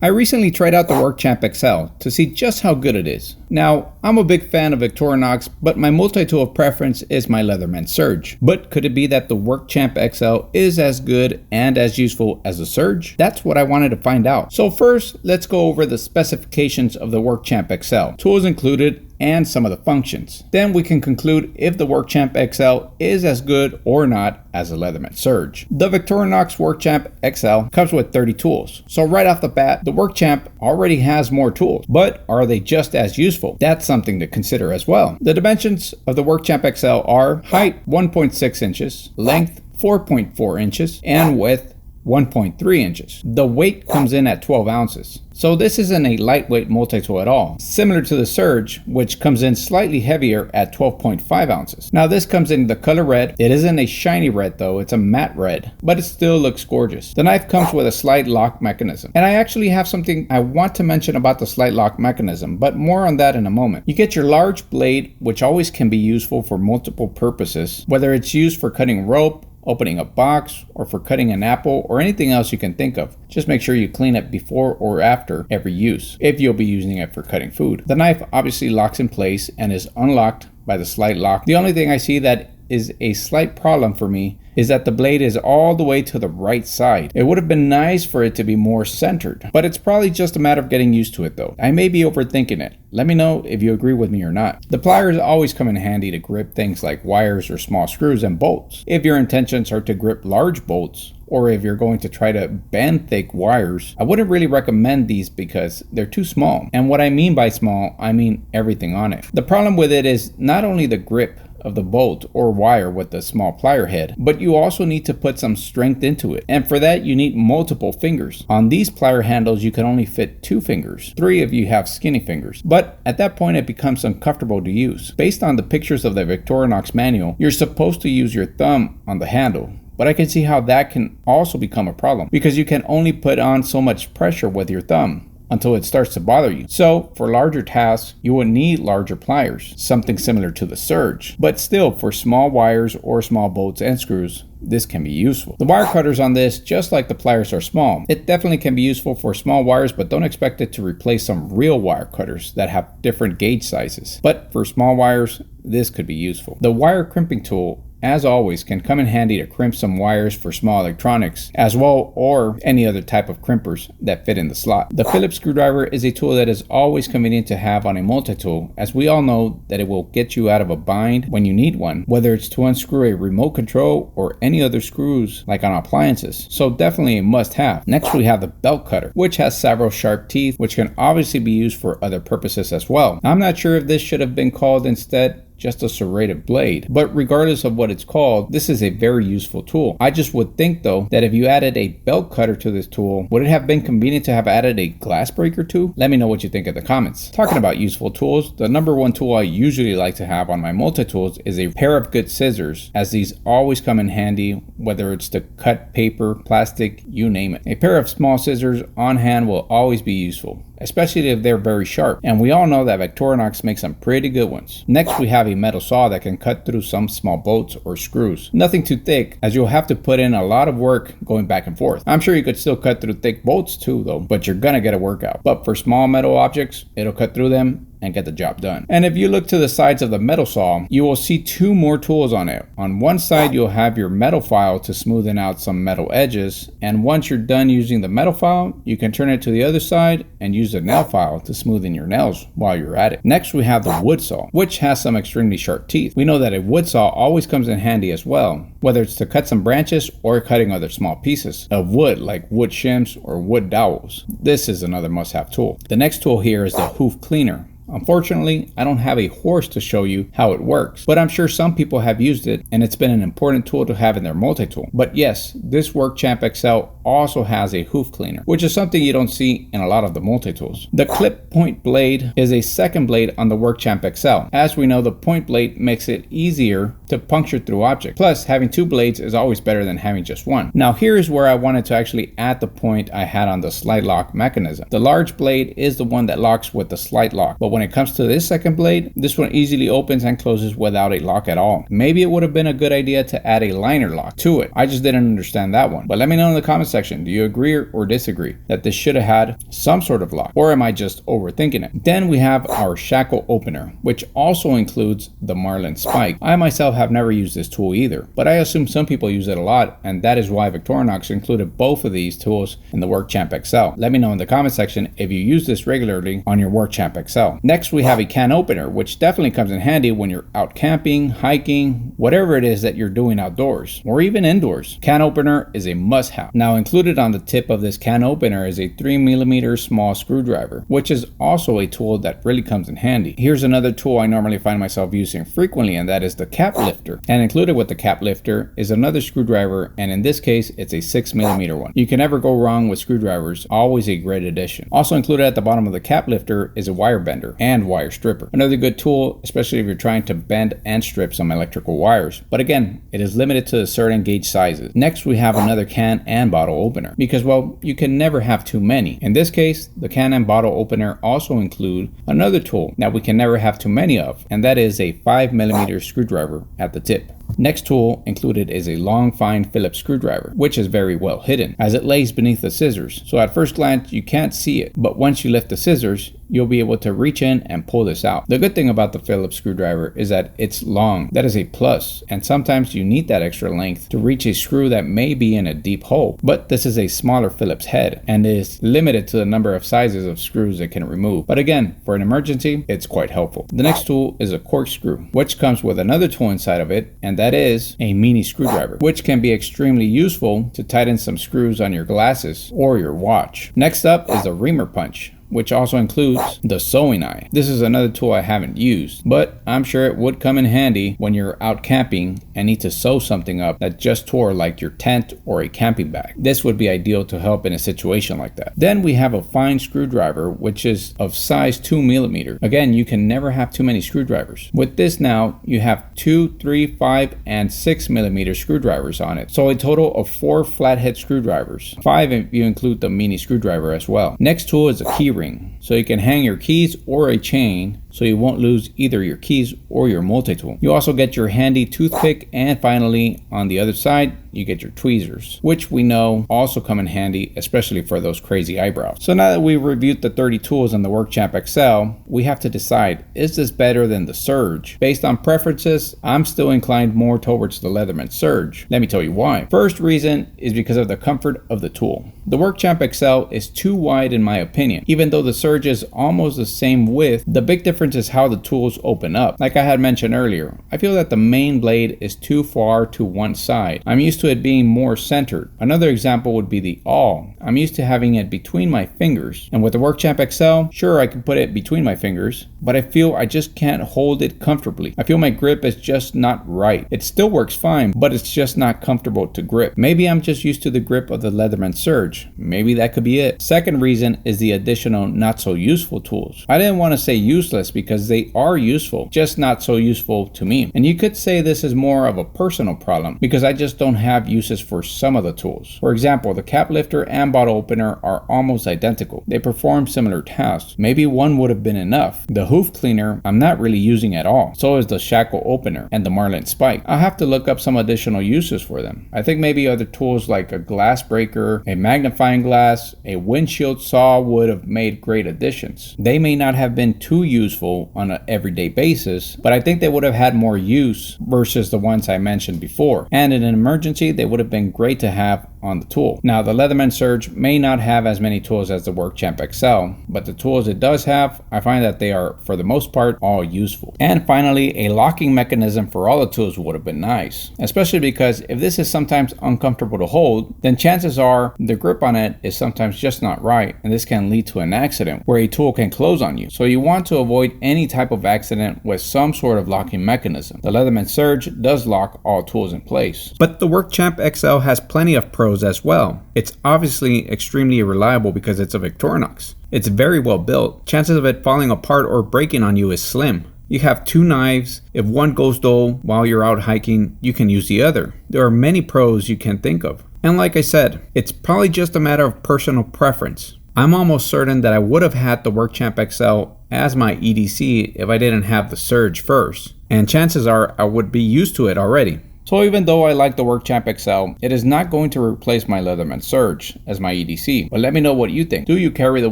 I recently tried out the WorkChamp XL to see just how good it is. Now, I'm a big fan of Victorinox, but my multi-tool of preference is my Leatherman Surge. But could it be that the WorkChamp XL is as good and as useful as the Surge? That's what I wanted to find out. So first, let's go over the specifications of the WorkChamp XL, tools included, and some of the functions. Then we can conclude if the WorkChamp XL is as good or not as a Leatherman Surge. The Victorinox WorkChamp XL comes with 30 tools. So right off the bat, the WorkChamp already has more tools, but are they just as useful? That's something to consider as well. The dimensions of the WorkChamp XL are height 1.6 inches, length 4.4 inches, and width 1.3 inches. The weight comes in at 12 ounces. So this isn't a lightweight multi-tool at all, similar to the Surge, which comes in slightly heavier at 12.5 ounces. Now this comes in the color red. It isn't a shiny red though, it's a matte red, but it still looks gorgeous. The knife comes with a slide lock mechanism. And I actually have something I want to mention about the slide lock mechanism, but more on that in a moment. You get your large blade, which always can be useful for multiple purposes, whether it's used for cutting rope, opening a box, or for cutting an apple, or anything else you can think of. Just make sure you clean it before or after every use, if you'll be using it for cutting food. The knife obviously locks in place and is unlocked by the slide lock. The only thing I see that is a slight problem for me is that the blade is all the way to the right side. It would have been nice for it to be more centered, but it's probably just a matter of getting used to it though. I may be overthinking it. Let me know if you agree with me or not. The pliers always come in handy to grip things like wires or small screws and bolts. If your intentions are to grip large bolts, or if you're going to try to bend thick wires, I wouldn't really recommend these because they're too small. And what I mean by small, I mean everything on it. The problem with it is not only the grip of the bolt or wire with the small plier head, but you also need to put some strength into it. And for that, you need multiple fingers. On these plier handles, you can only fit 2 fingers, 3 if you have skinny fingers. But at that point, it becomes uncomfortable to use. Based on the pictures of the Victorinox manual, you're supposed to use your thumb on the handle. But I can see how that can also become a problem because you can only put on so much pressure with your thumb until it starts to bother you. So for larger tasks, you will need larger pliers, something similar to the Surge. But still, for small wires or small bolts and screws, this can be useful. The wire cutters on this, just like the pliers, are small. It definitely can be useful for small wires, but don't expect it to replace some real wire cutters that have different gauge sizes. But for small wires, this could be useful. The wire crimping tool, as always, can come in handy to crimp some wires for small electronics as well, or any other type of crimpers that fit in the slot. The Phillips screwdriver is a tool that is always convenient to have on a multi-tool, as we all know that it will get you out of a bind when you need one, whether it's to unscrew a remote control or any other screws like on appliances. So definitely a must-have. Next we have the belt cutter, which has several sharp teeth, which can obviously be used for other purposes as well. I'm not sure if this should have been called instead just a serrated blade, but regardless of what it's called, this is a very useful tool. I just would think though that if you added a belt cutter to this tool, would it have been convenient to have added a glass breaker too? Let me know what you think in the comments. Talking about useful tools, the number one tool I usually like to have on my multi-tools is a pair of good scissors, as these always come in handy, whether it's to cut paper, plastic, you name it. A pair of small scissors on hand will always be useful, especially if they're very sharp, and we all know that Victorinox makes some pretty good ones. Next we have a metal saw that can cut through some small bolts or screws. Nothing too thick, as you'll have to put in a lot of work going back and forth. I'm sure you could still cut through thick bolts too though, but you're gonna get a workout. But for small metal objects, it'll cut through them and get the job done. And if you look to the sides of the metal saw, you will see 2 more tools on it. On one side, you'll have your metal file to smoothen out some metal edges. And once you're done using the metal file, you can turn it to the other side and use the nail file to smoothen your nails while you're at it. Next, we have the wood saw, which has some extremely sharp teeth. We know that a wood saw always comes in handy as well, whether it's to cut some branches or cutting other small pieces of wood like wood shims or wood dowels. This is another must-have tool. The next tool here is the hoof cleaner. Unfortunately, I don't have a horse to show you how it works, but I'm sure some people have used it and it's been an important tool to have in their multi-tool. But yes, this WorkChamp XL also has a hoof cleaner, which is something you don't see in a lot of the multi-tools. The clip point blade is a second blade on the WorkChamp XL. As we know, the point blade makes it easier to puncture through objects. Plus, having 2 blades is always better than having just one. Now here is where I wanted to actually add the point I had on the slide lock mechanism. The large blade is the one that locks with the slide lock, but when when it comes to this second blade, this one easily opens and closes without a lock at all. Maybe it would have been a good idea to add a liner lock to it. I just didn't understand that one. But let me know in the comment section, do you agree or disagree that this should have had some sort of lock? Or am I just overthinking it? Then we have our shackle opener, which also includes the marlin spike. I myself have never used this tool either, but I assume some people use it a lot, and that is why Victorinox included both of these tools in the WorkChamp XL. Let me know in the comment section if you use this regularly on your WorkChamp XL. Next, we have a can opener, which definitely comes in handy when you're out camping, hiking, whatever it is that you're doing outdoors, or even indoors. Can opener is a must-have. Now, included on the tip of this can opener is a 3mm small screwdriver, which is also a tool that really comes in handy. Here's another tool I normally find myself using frequently, and that is the cap lifter. And included with the cap lifter is another screwdriver, and in this case, it's a 6mm one. You can never go wrong with screwdrivers, always a great addition. Also included at the bottom of the cap lifter is a wire bender and wire stripper. Another good tool, especially if you're trying to bend and strip some electrical wires. But again, it is limited to certain gauge sizes. Next, we have another can and bottle opener, because well, you can never have too many. In this case, the can and bottle opener also include another tool that we can never have too many of, and that is a 5mm screwdriver at the tip. Next tool included is a long fine Phillips screwdriver, which is very well hidden as it lays beneath the scissors. So at first glance you can't see it, but once you lift the scissors, you'll be able to reach in and pull this out. The good thing about the Phillips screwdriver is that it's long. That is a plus, and sometimes you need that extra length to reach a screw that may be in a deep hole. But this is a smaller Phillips head and is limited to the number of sizes of screws it can remove. But again, for an emergency, it's quite helpful. The next tool is a corkscrew, which comes with another tool inside of it, and that is a mini screwdriver, which can be extremely useful to tighten some screws on your glasses or your watch. Next up is a reamer punch, which also includes the sewing eye. This is another tool I haven't used, but I'm sure it would come in handy when you're out camping and need to sew something up that just tore, like your tent or a camping bag. This would be ideal to help in a situation like that. Then we have a fine screwdriver, which is of size 2mm. Again, you can never have too many screwdrivers. With this now, you have 2, 3, 5, and 6mm screwdrivers on it. So a total of 4 flathead screwdrivers. 5 if you include the mini screwdriver as well. Next tool is a key ring. So you can hang your keys or a chain so you won't lose either your keys or your multi-tool. You also get your handy toothpick, and finally on the other side you get your tweezers, which we know also come in handy, especially for those crazy eyebrows. So now that we've reviewed the 30 tools on the WorkChamp XL, we have to decide, is this better than the Surge? Based on preferences, I'm still inclined more towards the Leatherman Surge. Let me tell you why. First reason is because of the comfort of the tool. The WorkChamp XL is too wide in my opinion. Even though the Surge is almost the same width, the big difference is how the tools open up. Like I had mentioned earlier, I feel that the main blade is too far to one side. I'm used to it being more centered. Another example would be the awl. I'm used to having it between my fingers, and with the WorkChamp XL, sure, I can put it between my fingers, but I feel I just can't hold it comfortably. I feel my grip is just not right. It still works fine, but it's just not comfortable to grip. Maybe I'm just used to the grip of the Leatherman Surge. Maybe that could be it. Second reason is the additional not so useful tools. I didn't want to say useless because they are useful, just not so useful to me. And you could say this is more of a personal problem because I just don't have uses for some of the tools. For example, the cap lifter and bottle opener are almost identical. They perform similar tasks. Maybe one would have been enough. The hoof cleaner I'm not really using at all. So is the shackle opener and the marlin spike. I'll have to look up some additional uses for them. I think maybe other tools like a glass breaker, a magnifying glass, a windshield saw would have made great additions. They may not have been too useful on an everyday basis, but I think they would have had more use versus the ones I mentioned before. And in an emergency, they would have been great to have on the tool. Now, the Leatherman Surge may not have as many tools as the WorkChamp XL, but the tools it does have, I find that they are, for the most part, all useful. And finally, a locking mechanism for all the tools would have been nice, especially because if this is sometimes uncomfortable to hold, then chances are the grip on it is sometimes just not right, and this can lead to an accident where a tool can close on you. So you want to avoid any type of accident with some sort of locking mechanism. The Leatherman Surge does lock all tools in place. But the WorkChamp XL has plenty of pros as well. It's obviously extremely reliable because it's a Victorinox. It's very well built. Chances of it falling apart or breaking on you is slim. You have 2 knives. If one goes dull while you're out hiking, you can use the other. There are many pros you can think of. And like I said, it's probably just a matter of personal preference. I'm almost certain that I would have had the WorkChamp XL as my EDC if I didn't have the Surge first, and chances are I would be used to it already. So even though I like the WorkChamp XL, it is not going to replace my Leatherman Surge as my EDC. But let me know what you think. Do you carry the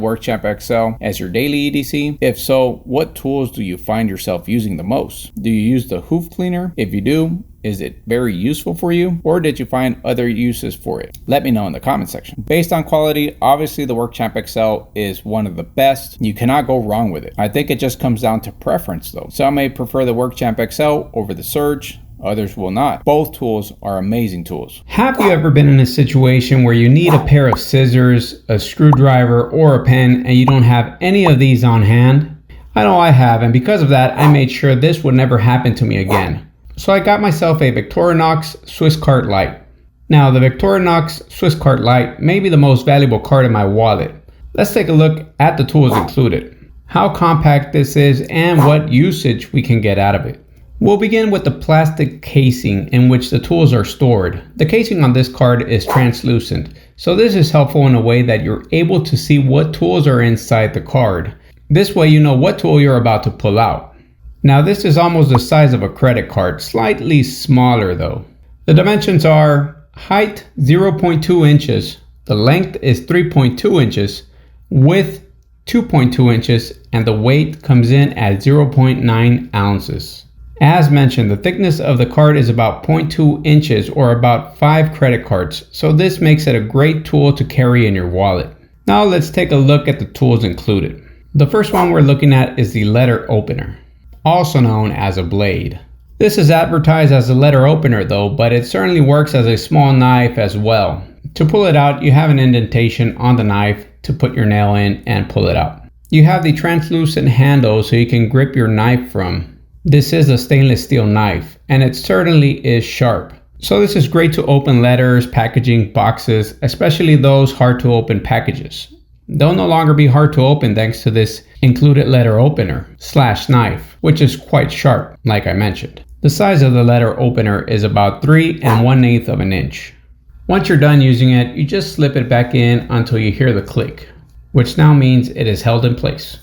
WorkChamp XL as your daily EDC? If so, what tools do you find yourself using the most? Do you use the hoof cleaner? If you do, is it very useful for you, or did you find other uses for it? Let me know in the comment section. Based on quality, obviously the WorkChamp XL is one of the best. You cannot go wrong with it. I think it just comes down to preference though. Some may prefer the WorkChamp XL over the Surge. Others will not. Both tools are amazing tools. Have you ever been in a situation where you need a pair of scissors, a screwdriver, or a pen, and you don't have any of these on hand? I know I have, and because of that, I made sure this would never happen to me again. So I got myself a Victorinox Swisscard Lite. Now, the Victorinox Swisscard Lite may be the most valuable card in my wallet. Let's take a look at the tools included, how compact this is, and what usage we can get out of it. We'll begin with the plastic casing in which the tools are stored. The casing on this card is translucent, so this is helpful in a way that you're able to see what tools are inside the card. This way you know what tool you're about to pull out. Now this is almost the size of a credit card, slightly smaller though. The dimensions are height 0.2 inches, the length is 3.2 inches, width 2.2 inches, and the weight comes in at 0.9 ounces. As mentioned, the thickness of the card is about 0.2 inches or about 5 credit cards, so this makes it a great tool to carry in your wallet. Now let's take a look at the tools included. The first one we're looking at is the letter opener, also known as a blade. This is advertised as a letter opener though, but it certainly works as a small knife as well. To pull it out, you have an indentation on the knife to put your nail in and pull it out. You have the translucent handle so you can grip your knife from. This is a stainless steel knife, and it certainly is sharp. So this is great to open letters, packaging, boxes, especially those hard to open packages. They'll no longer be hard to open thanks to this included letter opener / knife, which is quite sharp, like I mentioned. The size of the letter opener is about 3 1/8 of an inch. Once you're done using it, you just slip it back in until you hear the click, which now means it is held in place.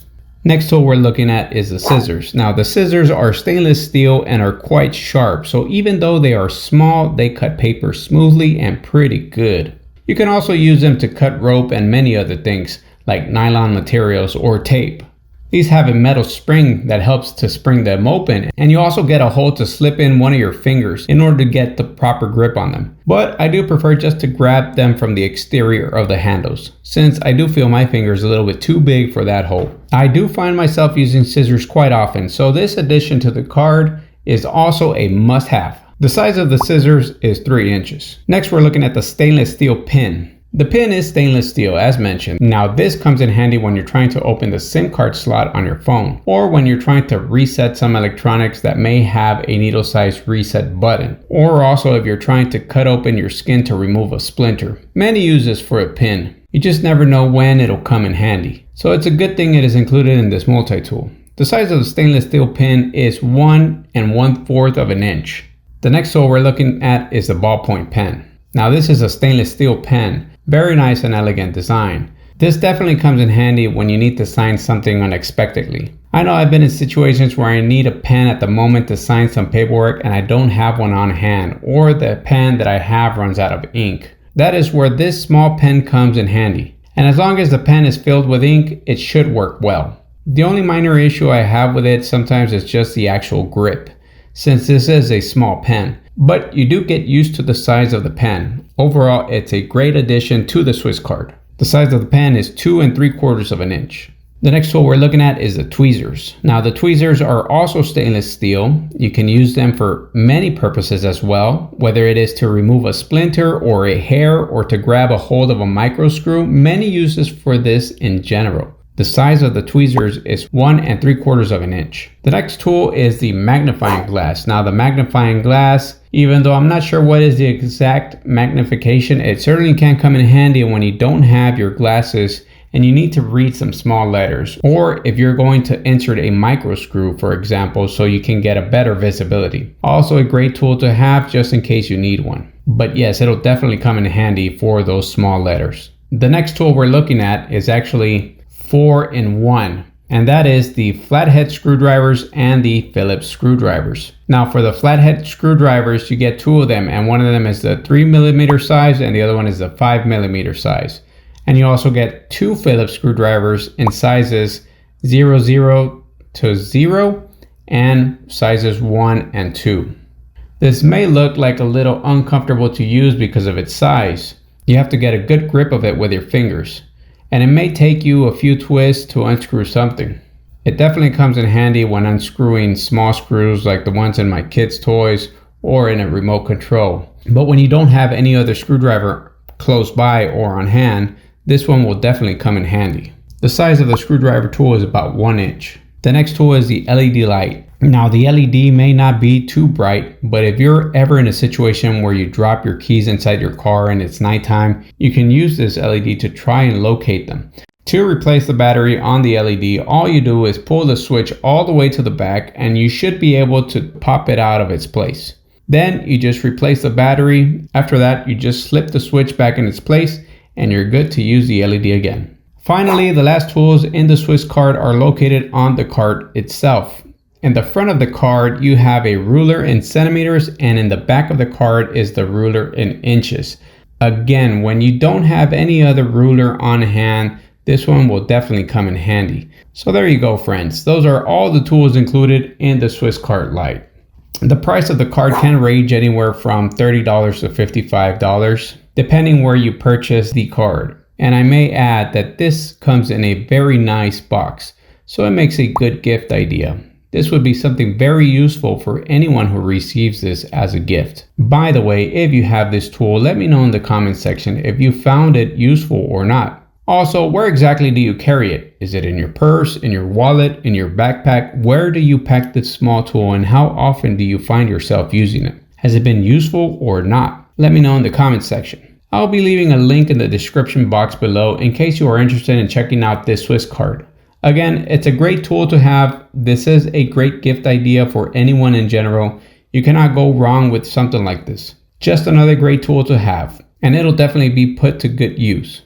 Next tool we're looking at is the scissors. Now the scissors are stainless steel and are quite sharp, so even though they are small, they cut paper smoothly and pretty good. You can also use them to cut rope and many other things like nylon materials or tape. These have a metal spring that helps to spring them open, and you also get a hole to slip in one of your fingers in order to get the proper grip on them. But I do prefer just to grab them from the exterior of the handles, since I do feel my fingers a little bit too big for that hole. I do find myself using scissors quite often, so this addition to the card is also a must-have. The size of the scissors is 3 inches. Next we're looking at the stainless steel pin. The pin is stainless steel as mentioned. Now this comes in handy when you're trying to open the SIM card slot on your phone, or when you're trying to reset some electronics that may have a needle-sized reset button, or also if you're trying to cut open your skin to remove a splinter. Many use this for a pin. You just never know when it'll come in handy. So it's a good thing it is included in this multi-tool. The size of the stainless steel pin is 1 1/4 of an inch. The next tool we're looking at is the ballpoint pen. Now this is a stainless steel pen. Very nice and elegant design. This definitely comes in handy when you need to sign something unexpectedly. I know I've been in situations where I need a pen at the moment to sign some paperwork and I don't have one on hand, or the pen that I have runs out of ink. That is where this small pen comes in handy. And as long as the pen is filled with ink, it should work well. The only minor issue I have with it sometimes is just the actual grip, since this is a small pen. But you do get used to the size of the pen. Overall, it's a great addition to the Swisscard. The size of the pen is 2 3/4 of an inch. The next tool we're looking at is the tweezers. Now the tweezers are also stainless steel. You can use them for many purposes as well, whether it is to remove a splinter or a hair or to grab a hold of a micro screw. Many uses for this in general. The size of the tweezers is 1 3/4 of an inch. The next tool is the magnifying glass. Now the magnifying glass, even though I'm not sure what is the exact magnification, it certainly can come in handy when you don't have your glasses and you need to read some small letters, or if you're going to insert a micro screw, for example, so you can get a better visibility. Also a great tool to have just in case you need one. But yes, it'll definitely come in handy for those small letters. The next tool we're looking at is actually 4-in-1, and that is the flathead screwdrivers and the Phillips screwdrivers. Now for the flathead screwdrivers, you get two of them, and one of them is the 3mm size and the other one is the 5mm size. And you also get two Phillips screwdrivers in sizes 00 to 0 and sizes 1 and 2. This may look like a little uncomfortable to use because of its size. You have to get a good grip of it with your fingers, and it may take you a few twists to unscrew something. It definitely comes in handy when unscrewing small screws like the ones in my kids' toys or in a remote control. But when you don't have any other screwdriver close by or on hand, this one will definitely come in handy. The size of the screwdriver tool is about 1 inch. The next tool is the LED light. Now the LED may not be too bright, but if you're ever in a situation where you drop your keys inside your car and it's nighttime, you can use this LED to try and locate them. To replace the battery on the LED, all you do is pull the switch all the way to the back and you should be able to pop it out of its place. Then you just replace the battery. After that, you just slip the switch back in its place and you're good to use the LED again. Finally, the last tools in the Swisscard are located on the card itself. In the front of the card, you have a ruler in centimeters, and in the back of the card is the ruler in inches. Again, when you don't have any other ruler on hand, this one will definitely come in handy. So there you go, friends. Those are all the tools included in the Swisscard Lite. The price of the card can range anywhere from $30 to $55, depending where you purchase the card. And I may add that this comes in a very nice box, so it makes a good gift idea. This would be something very useful for anyone who receives this as a gift. By the way, if you have this tool, let me know in the comments section if you found it useful or not. Also, where exactly do you carry it? Is it in your purse, in your wallet, in your backpack? Where do you pack this small tool and how often do you find yourself using it? Has it been useful or not? Let me know in the comments section. I'll be leaving a link in the description box below in case you are interested in checking out this Swisscard. Again, it's a great tool to have. This is a great gift idea for anyone in general. You cannot go wrong with something like this. Just another great tool to have, and it'll definitely be put to good use.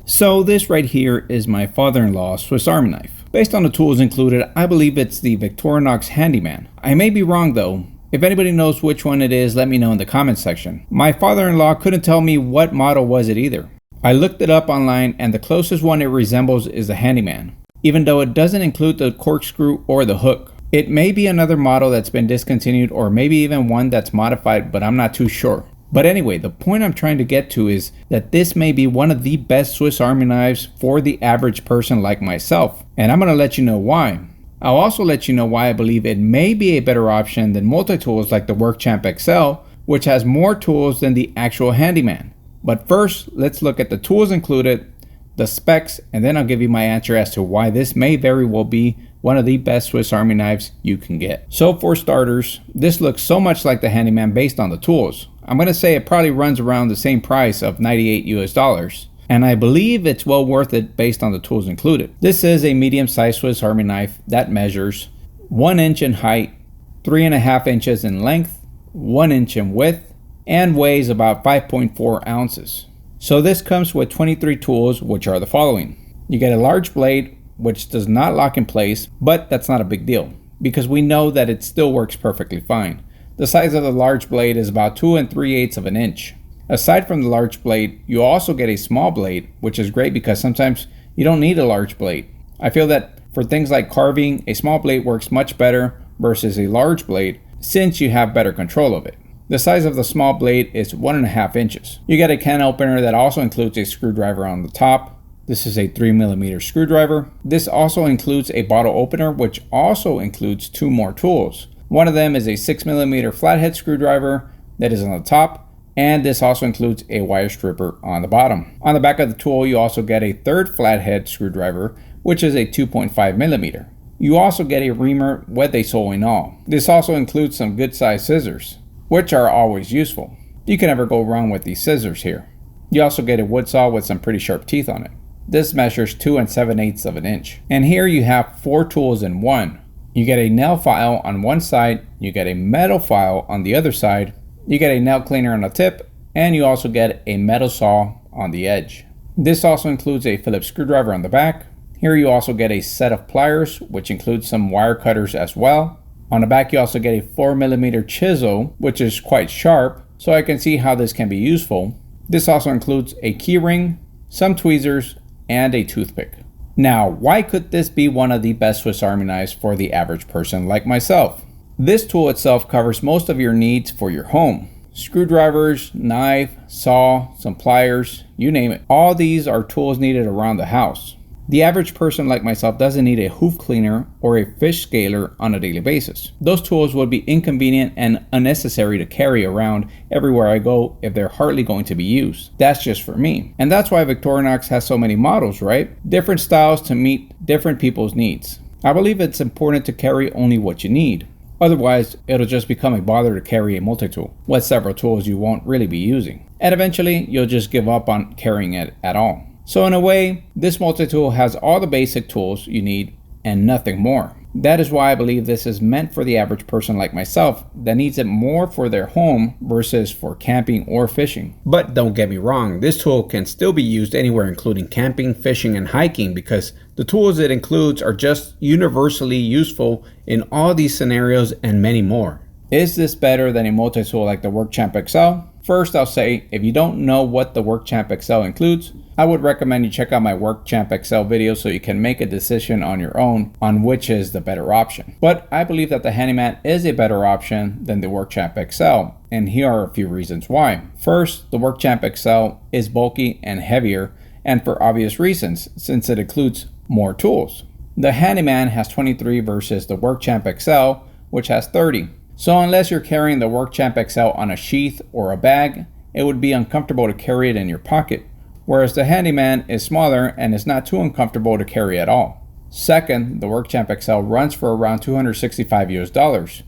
So this right here is my father-in-law's Swiss Army knife. Based on the tools included, I believe it's the Victorinox Handyman. I may be wrong though. If anybody knows which one it is, let me know in the comments section. My father-in-law couldn't tell me what model was it either. I looked it up online and the closest one it resembles is the Handyman, even though it doesn't include the corkscrew or the hook. It may be another model that's been discontinued or maybe even one that's modified, but I'm not too sure. But anyway, the point I'm trying to get to is that this may be one of the best Swiss Army knives for the average person like myself, and I'm going to let you know why. I'll also let you know why I believe it may be a better option than multi-tools like the WorkChamp XL, which has more tools than the actual Handyman. But first, let's look at the tools included, the specs, and then I'll give you my answer as to why this may very well be one of the best Swiss Army knives you can get. So for starters, this looks so much like the Handyman based on the tools. I'm going to say it probably runs around the same price of $98 US, and I believe it's well worth it based on the tools included. This is a medium-sized Swiss Army knife that measures 1 inch in height, 3.5 inches in length, 1 inch in width, and weighs about 5.4 ounces. So this comes with 23 tools, which are the following. You get a large blade, which does not lock in place, but that's not a big deal because we know that it still works perfectly fine. The size of the large blade is about 2 3/8 of an inch. Aside from the large blade, you also get a small blade, which is great because sometimes you don't need a large blade. I feel that for things like carving, a small blade works much better versus a large blade since you have better control of it. The size of the small blade is 1.5 inches. You get a can opener that also includes a screwdriver on the top. This is a 3mm screwdriver. This also includes a bottle opener, which also includes 2 more tools. One of them is a 6mm flathead screwdriver that is on the top, and this also includes a wire stripper on the bottom. On the back of the tool, you also get a third flathead screwdriver, which is a 2.5mm. You also get a reamer with a sewing awl. This also includes some good sized scissors, which are always useful. You can never go wrong with these scissors here. You also get a wood saw with some pretty sharp teeth on it. This measures 2 7/8 of an inch. And here you have 4 tools in one. You get a nail file on one side, you get a metal file on the other side, you get a nail cleaner on the tip, and you also get a metal saw on the edge. This also includes a Phillips screwdriver on the back. Here you also get a set of pliers, which includes some wire cutters as well. On the back you also get a 4mm chisel, which is quite sharp, so I can see how this can be useful. This also includes a key ring, some tweezers, and a toothpick. Now, why could this be one of the best Swiss Army knives for the average person like myself? This tool itself covers most of your needs for your home. Screwdrivers, knife, saw, some pliers, you name it. All these are tools needed around the house. The average person like myself doesn't need a hoof cleaner or a fish scaler on a daily basis. Those tools would be inconvenient and unnecessary to carry around everywhere I go if they're hardly going to be used. That's just for me. And that's why Victorinox has so many models, right? Different styles to meet different people's needs. I believe it's important to carry only what you need. Otherwise, it'll just become a bother to carry a multi-tool with several tools you won't really be using. And eventually, you'll just give up on carrying it at all. So in a way, this multi-tool has all the basic tools you need and nothing more. That is why I believe this is meant for the average person like myself that needs it more for their home versus for camping or fishing. But don't get me wrong, this tool can still be used anywhere including camping, fishing, and hiking because the tools it includes are just universally useful in all these scenarios and many more. Is this better than a multi-tool like the WorkChamp XL? First, I'll say, if you don't know what the WorkChamp XL includes, I would recommend you check out my WorkChamp XL video so you can make a decision on your own on which is the better option. But I believe that the Handyman is a better option than the WorkChamp XL, and here are a few reasons why. First, the WorkChamp XL is bulky and heavier, and for obvious reasons, since it includes more tools. The Handyman has 23 versus the WorkChamp XL, which has 30. So unless you're carrying the WorkChamp XL on a sheath or a bag, it would be uncomfortable to carry it in your pocket, whereas the Handyman is smaller and is not too uncomfortable to carry at all. Second, the WorkChamp XL runs for around $265 US.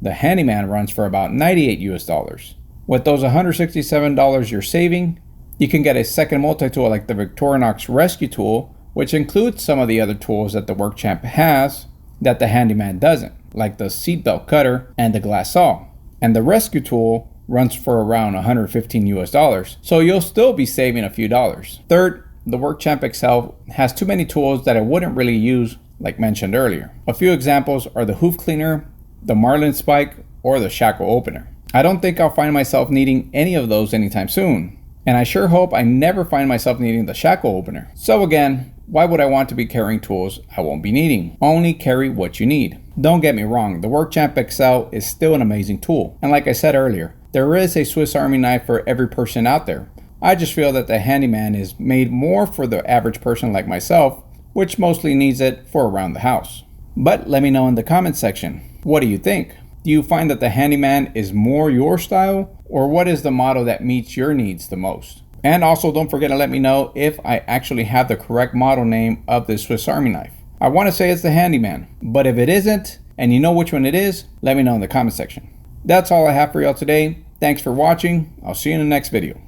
The Handyman runs for about 98 US. With those $167 you're saving, you can get a second multi-tool like the Victorinox Rescue Tool, which includes some of the other tools that the WorkChamp has that the Handyman doesn't, like the seatbelt cutter and the glass saw. And the Rescue Tool runs for around $115 US, so you'll still be saving a few dollars. Third, the WorkChamp XL has too many tools that I wouldn't really use, like mentioned earlier. A few examples are the hoof cleaner, the marlin spike, or the shackle opener. I don't think I'll find myself needing any of those anytime soon, and I sure hope I never find myself needing the shackle opener. So again, why would I want to be carrying tools I won't be needing? Only carry what you need. Don't get me wrong, the WorkChamp XL is still an amazing tool. And like I said earlier, there is a Swiss Army knife for every person out there. I just feel that the Handyman is made more for the average person like myself, which mostly needs it for around the house. But let me know in the comments section, what do you think? Do you find that the Handyman is more your style, or what is the model that meets your needs the most? And also don't forget to let me know if I actually have the correct model name of this Swiss Army knife. I want to say it's the Handyman, but if it isn't, and you know which one it is, let me know in the comment section. That's all I have for y'all today. Thanks for watching. I'll see you in the next video.